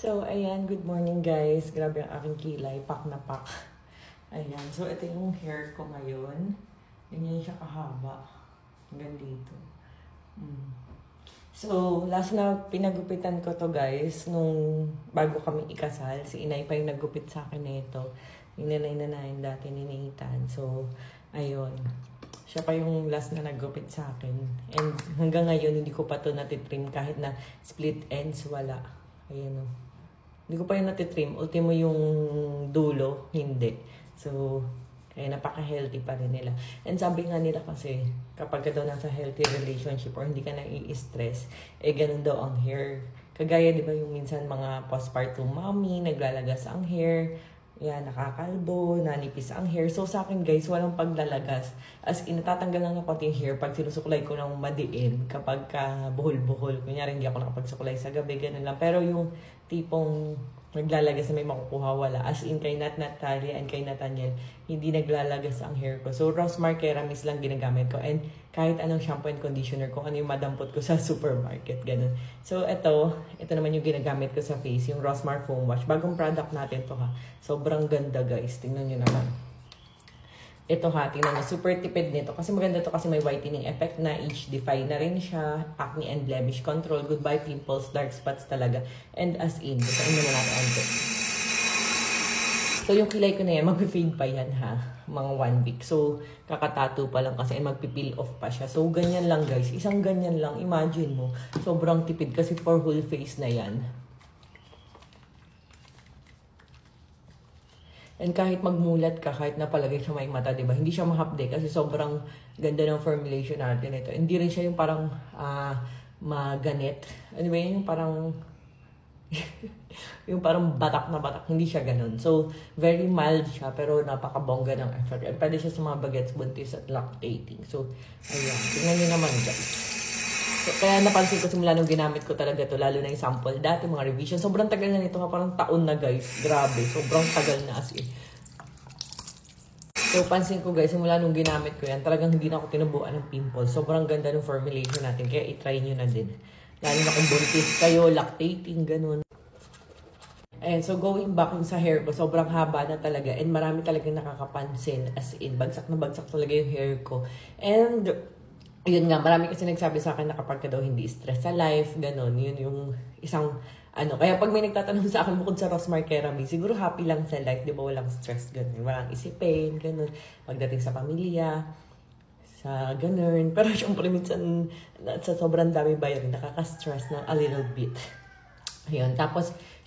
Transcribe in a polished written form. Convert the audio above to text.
So, ayan, good morning guys. Grabe ang aking kilay, pak na pak. Ayan, so ito yung hair ko ngayon. Ganyan siya kahaba. Hanggang dito. So, last na pinagupitan ko to guys, nung bago kami ikasal. Si inay pa yung naggupit sa akin nito. Yung nanay dati ni Nathan. So, ayun. Siya pa yung last na naggupit sa akin. And hanggang ngayon, hindi ko pa to natitrim kahit na split ends, wala. Ayan o. Hindi ko pa yung natitrim. Ultimo yung dulo, hindi. So, kaya napaka-healthy pa rin nila. And sabi nga nila kasi, kapag ka daw nasa healthy relationship or hindi ka nai-stress, eh ganun daw ang hair. Kagaya, di ba yung minsan mga postpartum mommy, naglalagas ang hair, yan, nakakalbo, nanipis ang hair. So sa akin guys, walang paglalagas. As in, natatanggal lang ng konti yung hair pag sinusuklay ko ng madiin kapag ka buhol-buhol. Kunyari, hindi ako nakapagsuklay sa gabi, ganun lang. Pero yung tipong naglalagas na may makukuha, wala. As in, kay Natalia and kay Nathaniel, hindi naglalagas ang hair ko. So, Rosmar Keramis lang ginagamit ko. And kahit anong shampoo and conditioner ko, ano yung madampot ko sa supermarket, ganun. So, ito naman yung ginagamit ko sa face, yung Rosmar Foam Wash. Bagong product natin to ha. Sobrang ganda guys. Tingnan nyo naman. Ito ha, tingnan nyo. Super tipid nito. Kasi maganda to kasi may whitening effect na, age-defy na rin siya. Acne and blemish control. Goodbye pimples, dark spots talaga. And as in, bukain mo na natin ang tip. So, yung kilay ko na yan, mag-fade pa yan ha. Mga 1 week. So, kakatato pa lang kasi and magpipeel off pa siya. So, ganyan lang guys. Isang ganyan lang. Imagine mo. Sobrang tipid kasi for whole face na yan. And kahit magmulat ka, kahit napalagay sa may mata, diba? Hindi siya mahapde kasi sobrang ganda ng formulation natin ito. Hindi rin siya yung parang maganit. Ano ba yun? Yung parang yung parang batak na batak. Hindi siya ganun. So, very mild siya pero napakabongga ng effort. And pwede siya sa mga bagets, buntis at lactating. So, ayan. Tingnan nyo naman guys. So, kaya napansin ko simula nung ginamit ko talaga to, lalo na yung sample. Dati mga revision, sobrang tagal na nito, parang taon na guys. Grabe, sobrang tagal na as in. So, pansin ko guys, simula nung ginamit ko yan, talagang hindi na ako tinubuan ng pimples. Sobrang ganda ng formulation natin, kaya itry nyo na din. Lalo na kung buntis kayo, lactating, ganun. And so, going back sa hair ko, sobrang haba na talaga. And marami talagang nakakapansin, as in, bagsak na bagsak talaga yung hair ko. And yun nga, marami kasi nagsabi sa akin na kapag ka daw hindi stress sa life, gano'n, yun yung isang, kaya pag may nagtatanong sa akin bukod sa Rosmar Keramis, siguro happy lang sa life, di ba, walang stress, gano'n, walang isipin, gano'n, pagdating sa pamilya, sa gano'n, pero syempre minsan, sa sobrang dami bayarin, nakaka-stress na a little bit. Ayun, tapos,